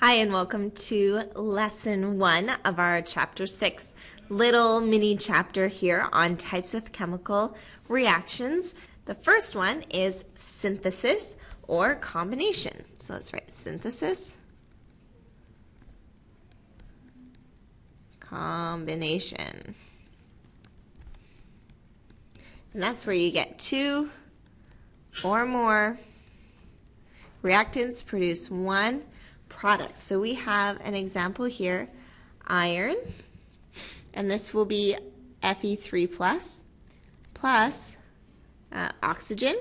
Hi, and welcome to lesson 1 of our chapter 6 little mini chapter here on types of chemical reactions. The first one is synthesis or combination. So let's write synthesis, combination. And that's where you get 2 or more reactants produce one product. So we have an example here, iron, and this will be Fe3 plus oxygen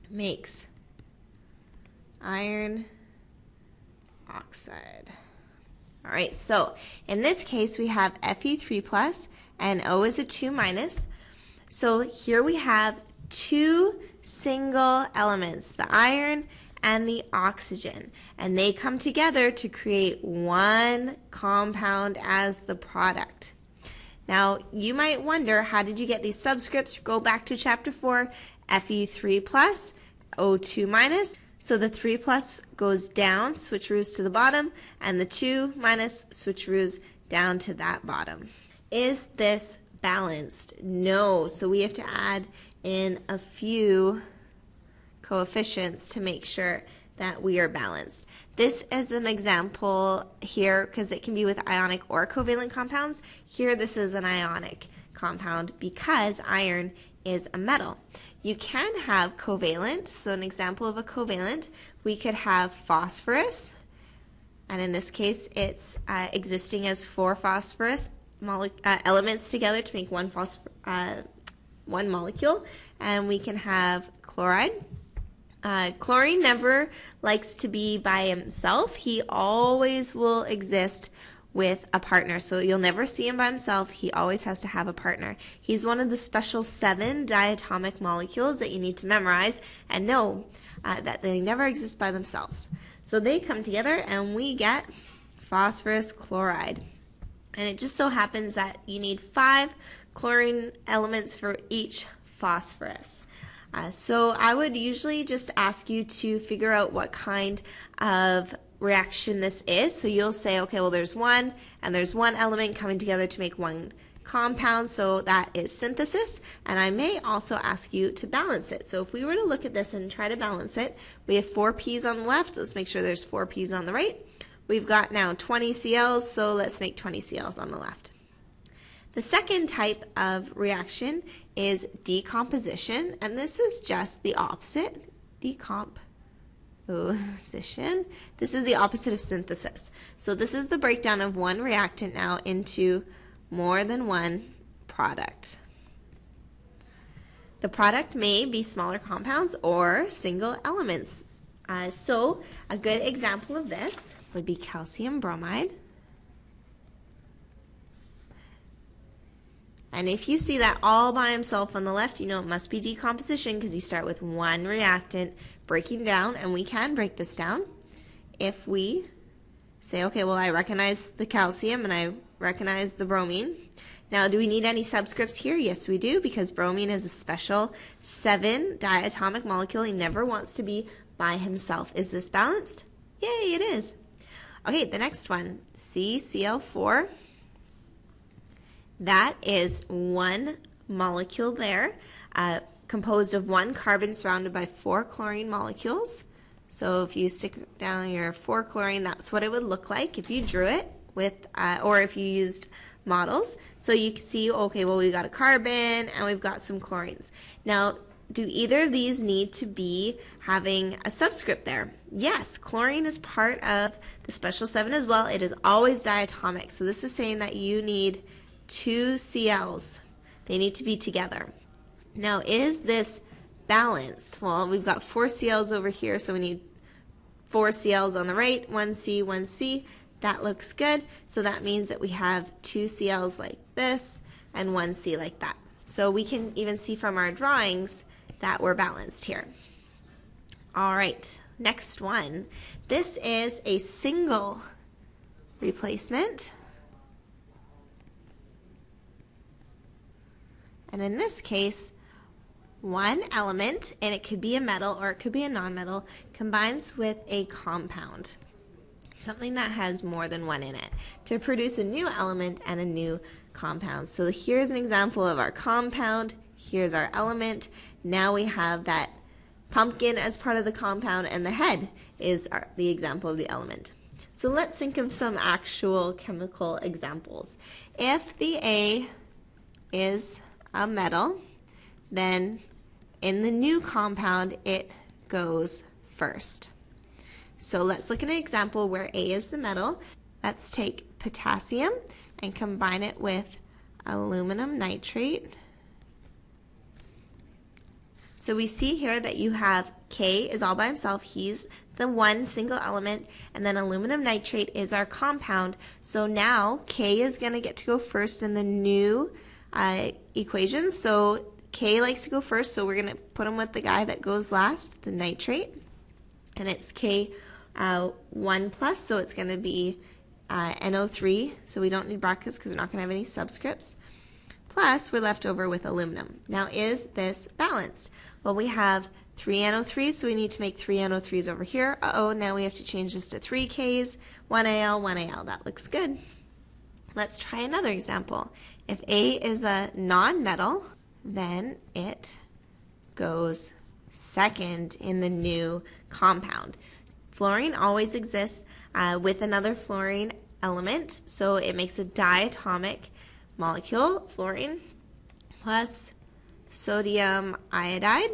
makes iron oxide. All right, so in this case we have Fe3 and O is a 2-. So here we have 2 single elements, the iron and the oxygen, and they come together to create one compound as the product. Now you might wonder, how did you get these subscripts? Go back to chapter 4, Fe3 O2-. So the 3 goes down, switcheroos to the bottom, and the 2- switcheroos down to that bottom. Is this balanced? No, so we have to add in a few coefficients to make sure that we are balanced. This is an example here because it can be with ionic or covalent compounds. Here this is an ionic compound because iron is a metal. You can have covalent, so an example of a covalent, we could have phosphorus, and in this case it's existing as 4 phosphorus elements together to make one molecule, and we can have chloride. Chlorine never likes to be by himself. He always will exist with a partner. So you'll never see him by himself. He always has to have a partner. He's one of the special 7 diatomic molecules that you need to memorize and know that they never exist by themselves. So they come together and we get phosphorus chloride. And it just so happens that you need 5 chlorine elements for each phosphorus. So I would usually just ask you to figure out what kind of reaction this is. So you'll say, okay, well there's 1 and there's 1 element coming together to make one compound, so that is synthesis. And I may also ask you to balance it. So if we were to look at this and try to balance it, we have 4 P's on the left. Let's make sure there's 4 P's on the right. We've got now 20 Cl's, so let's make 20 Cl's on the left. The second type of reaction is decomposition, and this is just the opposite, decomposition. This is the opposite of synthesis. So this is the breakdown of one reactant now into more than one product. The product may be smaller compounds or single elements. So a good example of this would be calcium bromide. And if you see that all by himself on the left, you know it must be decomposition because you start with one reactant breaking down, and we can break this down. If we say, okay, well I recognize the calcium and I recognize the bromine. Now, do we need any subscripts here? Yes, we do, because bromine is a special 7 diatomic molecule. He never wants to be by himself. Is this balanced? Yay, it is. Okay, the next one, CCl4. That is 1 molecule there, composed of 1 carbon surrounded by 4 chlorine molecules. So if you stick down your 4 chlorine, that's what it would look like if you drew it with, or if you used models. So you can see, okay, well we've got a carbon and we've got some chlorines. Now, do either of these need to be having a subscript there? Yes, chlorine is part of the special 7 as well. It is always diatomic. So this is saying that you need 2 Cl's. They need to be together. Now, is this balanced? Well, we've got 4 Cl's over here, so we need 4 Cl's on the right, 1 C, 1 C. That looks good. So that means that we have 2 Cl's like this and 1 C like that. So we can even see from our drawings that we're balanced here. All right, next one. This is a single replacement. And in this case, one element, and it could be a metal or it could be a nonmetal, combines with a compound. something that has more than one in it, to produce a new element and a new compound. So here's an example of our compound. Here's our element. Now we have that pumpkin as part of the compound, and the head is the example of the element. So let's think of some actual chemical examples. If the A is a metal, then in the new compound it goes first. So let's look at an example where A is the metal. Let's take potassium and combine it with aluminum nitrate. So we see here that you have K is all by himself. He's the one single element, and then aluminum nitrate is our compound. So now K is going to get to go first in the new equation. So K likes to go first, so we're going to put him with the guy that goes last, the nitrate. And it's K 1 plus, so it's going to be NO3. So we don't need brackets because we're not going to have any subscripts. Plus, we're left over with aluminum. Now, is this balanced? Well, we have 3 NO3s, so we need to make 3 NO3s over here. Uh-oh, now we have to change this to 3 Ks, 1 Al, 1 Al. That looks good. Let's try another example. If A is a non-metal, then it goes second in the new compound. Fluorine always exists with another fluorine element, so it makes a diatomic molecule, fluorine, plus sodium iodide.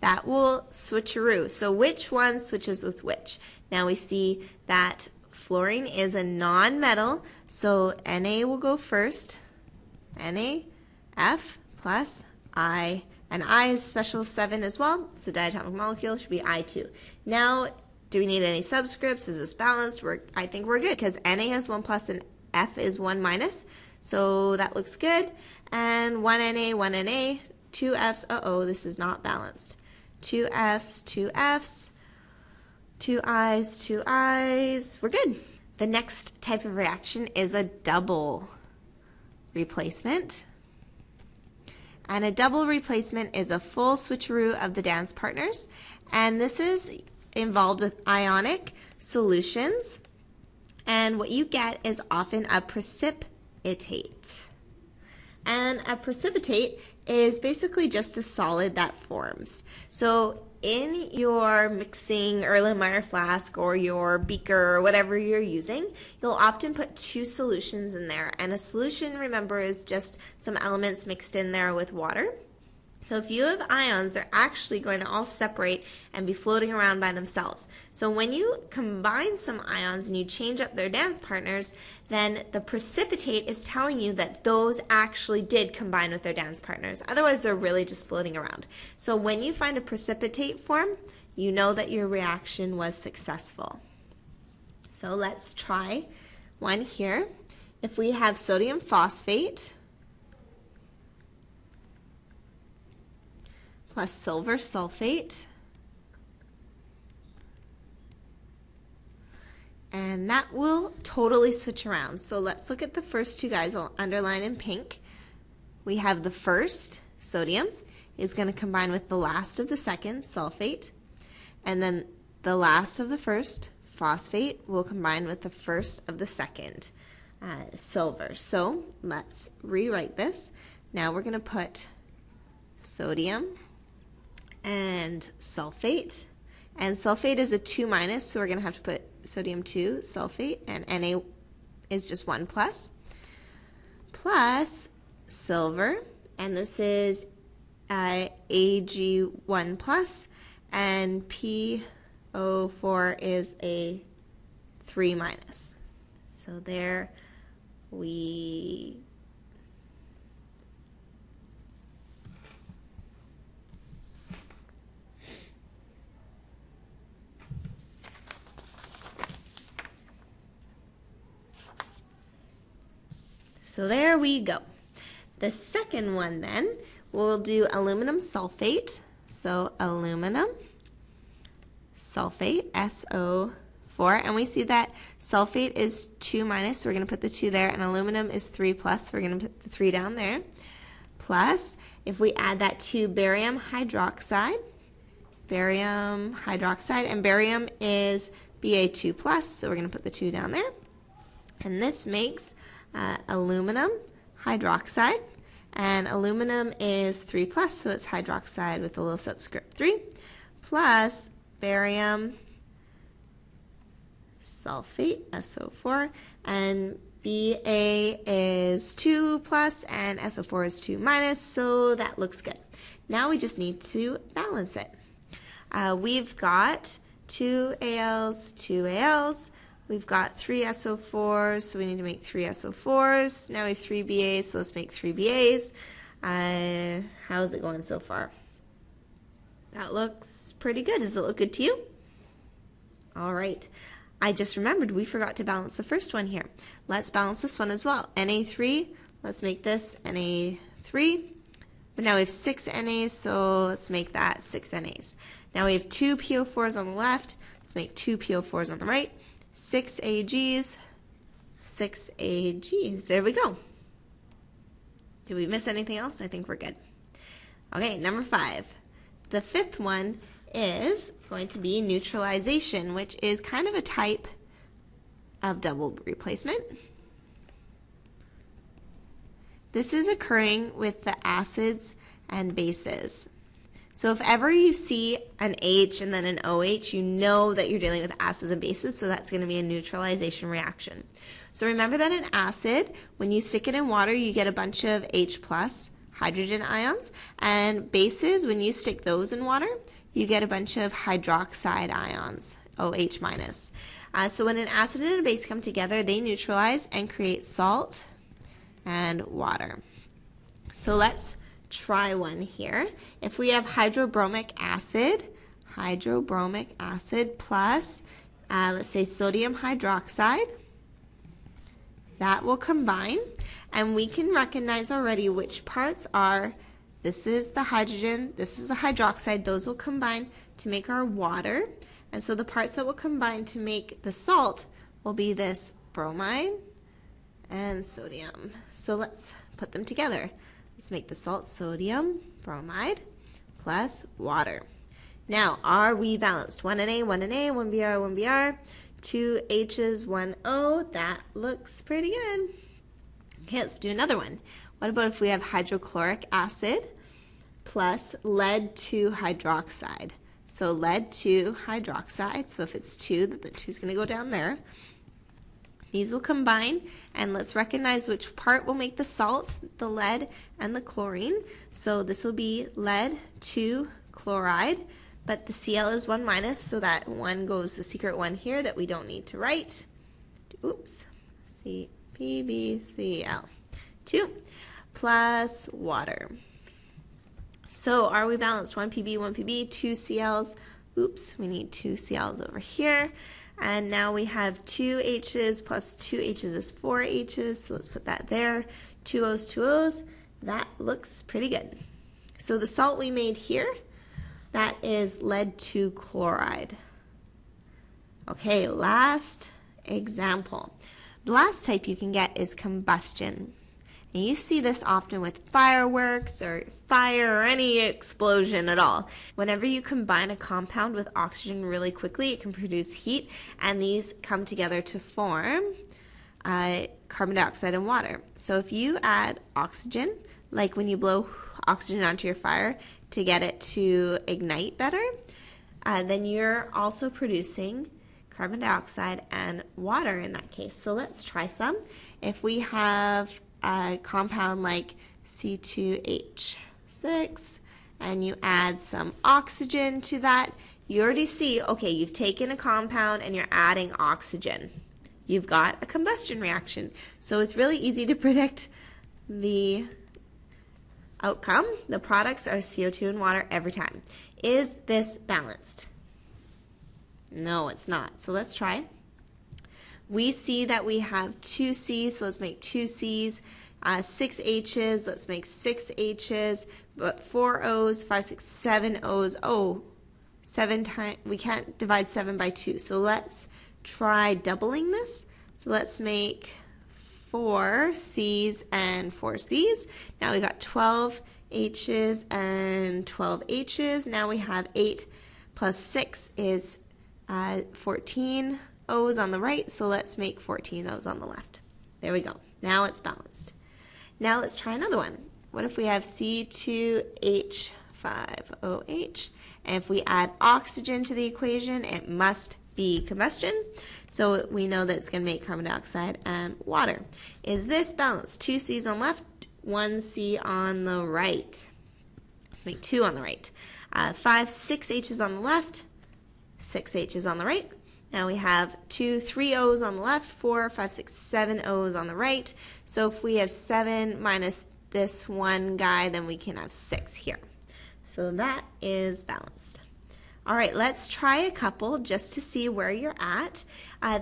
That will switcheroo. So which one switches with which? Now we see that fluorine is a non-metal, so Na will go first. NaF plus I, and I is special 7 as well. It's a diatomic molecule, it should be I2. Now, do we need any subscripts? Is this balanced? I think we're good because Na has 1 plus and F is 1 minus. So that looks good. And 1 Na, 1 Na, 2 Fs. Uh-oh, this is not balanced. 2 Fs, 2 Fs, 2 Is, 2 Is. We're good. The next type of reaction is a double replacement. And a double replacement is a full switcheroo of the dance partners. And this is involved with ionic solutions. And what you get is often a precipitate. And a precipitate is basically just a solid that forms. So in your mixing Erlenmeyer flask or your beaker or whatever you're using, you'll often put 2 solutions in there. And a solution, remember, is just some elements mixed in there with water. So if you have ions, they're actually going to all separate and be floating around by themselves. So when you combine some ions and you change up their dance partners, then the precipitate is telling you that those actually did combine with their dance partners. Otherwise, they're really just floating around. So when you find a precipitate form, you know that your reaction was successful. So let's try one here. If we have sodium phosphate plus silver sulfate, and that will totally switch around. So let's look at the first 2 guys. I'll underline in pink. We have the first, sodium, is going to combine with the last of the second, sulfate, and then the last of the first, phosphate, will combine with the first of the second, silver. So let's rewrite this. Now we're going to put sodium and sulfate, and sulfate is a 2 minus, so we're going to have to put sodium 2 sulfate, and Na is just 1 plus silver, and this is Ag1 plus, and PO4 is a 3 minus. So there we So there we go. The second one then, we'll do aluminum sulfate. So aluminum sulfate, SO4, and we see that sulfate is 2 minus, so we're going to put the 2 there, and aluminum is 3 plus, so we're going to put the 3 down there. Plus, if we add that to barium hydroxide, and barium is Ba2 plus, so we're going to put the 2 down there. And this makes aluminum hydroxide. And aluminum is 3 plus, so it's hydroxide with a little subscript 3, plus barium sulfate, SO4, and Ba is 2 plus and SO4 is 2 minus, so that looks good. Now we just need to balance it. We've got 2 Als, 2 Als. We've got 3 SO4s, so we need to make 3 SO4s. Now we have 3 BAs, so let's make 3 BAs. How's it going so far? That looks pretty good. Does it look good to you? All right. I just remembered we forgot to balance the first one here. Let's balance this one as well. Na3, let's make this Na3. But now we have 6 NAs, so let's make that 6 NAs. Now we have 2 PO4s on the left. Let's make 2 PO4s on the right. 6 AGs, 6 AGs. There we go. Did we miss anything else? I think we're good. Okay, number 5. The fifth one is going to be neutralization, which is kind of a type of double replacement. This is occurring with the acids and bases. So if ever you see an H and then an OH, you know that you're dealing with acids and bases, so that's going to be a neutralization reaction. So remember that an acid, when you stick it in water, you get a bunch of H plus hydrogen ions, and bases, when you stick those in water, you get a bunch of hydroxide ions, OH minus. So when an acid and a base come together, they neutralize and create salt and water. So let's try one here. If we have hydrobromic acid plus, let's say sodium hydroxide, that will combine, and we can recognize already which parts are, this is the hydrogen, this is the hydroxide, those will combine to make our water, and so the parts that will combine to make the salt will be this bromide and sodium. So let's put them together. Let's make the salt sodium bromide plus water. Now, are we balanced? 1 Na, 1 Na, 1 Br, 1 Br, 2 H's, 1 O. That looks pretty good. Okay, let's do another one. What about if we have hydrochloric acid plus lead 2 hydroxide? So lead 2 hydroxide. So if it's 2, the 2 is going to go down there. These will combine, and let's recognize which part will make the salt, the lead, and the chlorine. So this will be lead 2 chloride, but the Cl is 1 minus, so that 1 goes the secret 1 here that we don't need to write. Oops, PbCl 2 plus water. So are we balanced? 1 Pb, 1 Pb, 2 Cls. Oops, we need 2 Cls over here. And now we have 2 H's plus 2 H's is 4 H's, so let's put that there. 2 O's, 2 O's. That looks pretty good. So the salt we made here, that is lead 2 chloride. Okay, last example. The last type you can get is combustion. And you see this often with fireworks or fire or any explosion at all. Whenever you combine a compound with oxygen really quickly, it can produce heat, and these come together to form carbon dioxide and water. So if you add oxygen, like when you blow oxygen onto your fire to get it to ignite better, then you're also producing carbon dioxide and water in that case. So let's try some. If we have a compound like C2H6 and you add some oxygen to that, you already see, okay, you've taken a compound and you're adding oxygen. You've got a combustion reaction. So it's really easy to predict the outcome. The products are CO2 and water every time. Is this balanced? No, it's not. So let's try. We see that we have 2 C's, so let's make 2 C's. 6 H's, let's make 6 H's. But 4 O's, 5, 6, 7 O's. Oh, 7 times, we can't divide 7 by 2. So let's try doubling this. So let's make 4 C's and 4 C's. Now we got 12 H's and 12 H's. Now we have 8 plus 6 is 14 O's on the right, so let's make 14 O's on the left. There we go. Now it's balanced. Now let's try another one. What if we have C2H5OH, and if we add oxygen to the equation, it must be combustion. So we know that it's going to make carbon dioxide and water. Is this balanced? 2 C's on the left, 1 C on the right. Let's make 2 on the right. 6 H's on the left, 6 H's on the right. Now we have 3 O's on the left, 4, 5, 6, 7 O's on the right. So if we have 7 minus this one guy, then we can have 6 here. So that is balanced. All right, let's try a couple just to see where you're at.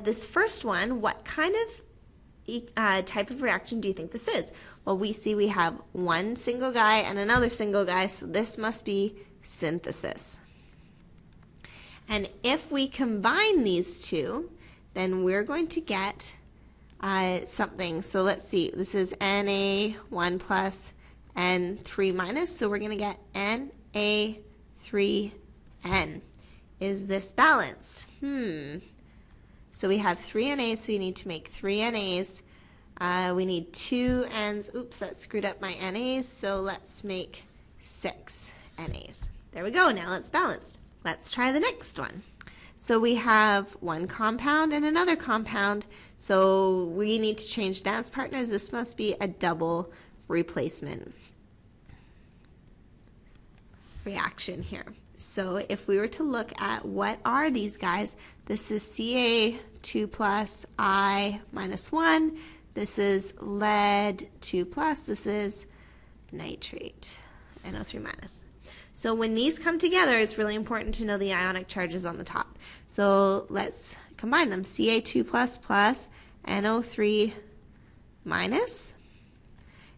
This first one, what kind of type of reaction do you think this is? Well, we see we have one single guy and another single guy, so this must be synthesis. And if we combine these two, then we're going to get something. So let's see, this is Na1 plus N3 minus, so we're going to get Na3N. Is this balanced? So we have 3 NAs, so we need to make 3 NAs. We need 2 N's. Oops, that screwed up my NAs, so let's make 6 NAs. There we go, now it's balanced. Let's try the next one. So we have one compound and another compound, so we need to change dance partners. This must be a double replacement reaction here. So if we were to look at what are these guys, this is Ca2 plus I minus 1, this is lead 2 plus, this is nitrate, NO3 minus. So when these come together, it's really important to know the ionic charges on the top. So let's combine them. Ca2 plus plus NO3 minus,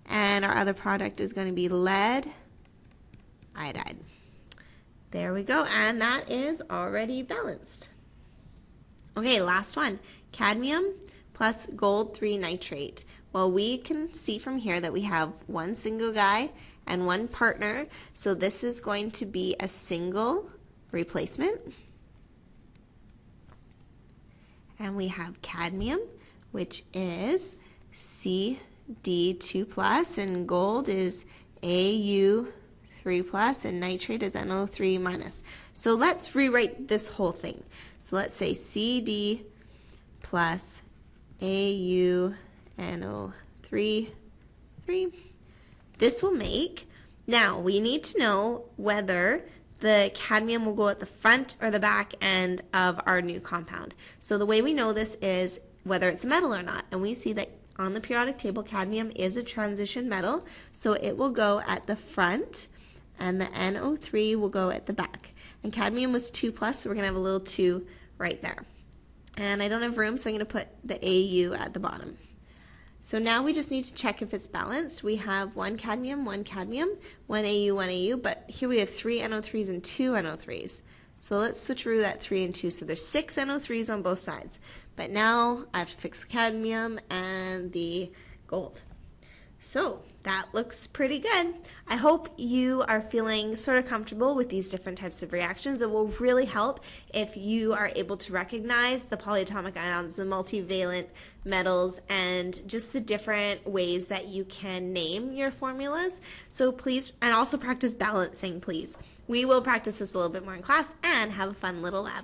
and our other product is going to be lead iodide. There we go, and that is already balanced. Okay, last one. Cadmium plus gold 3 nitrate. Well, we can see from here that we have one single guy and one partner, so this is going to be a single replacement. And we have cadmium, which is Cd2 plus, and gold is Au3 plus, and nitrate is NO3 minus. So let's rewrite this whole thing. So let's say Cd plus AuNO3. This will make, now we need to know whether the cadmium will go at the front or the back end of our new compound. So the way we know this is whether it's a metal or not, and we see that on the periodic table cadmium is a transition metal, so it will go at the front and the NO3 will go at the back. And cadmium was 2 plus, so we're going to have a little 2 right there. And I don't have room, so I'm going to put the Au at the bottom. So now we just need to check if it's balanced. We have one cadmium, one Au, but here we have 3 NO3s and 2 NO3s. So let's switcheroo that 3 and 2. So there's 6 NO3s on both sides. But now I have to fix the cadmium and the gold. So that looks pretty good. I hope you are feeling sort of comfortable with these different types of reactions. It will really help if you are able to recognize the polyatomic ions, the multivalent metals, and just the different ways that you can name your formulas. So please, and also practice balancing, please. We will practice this a little bit more in class and have a fun little lab.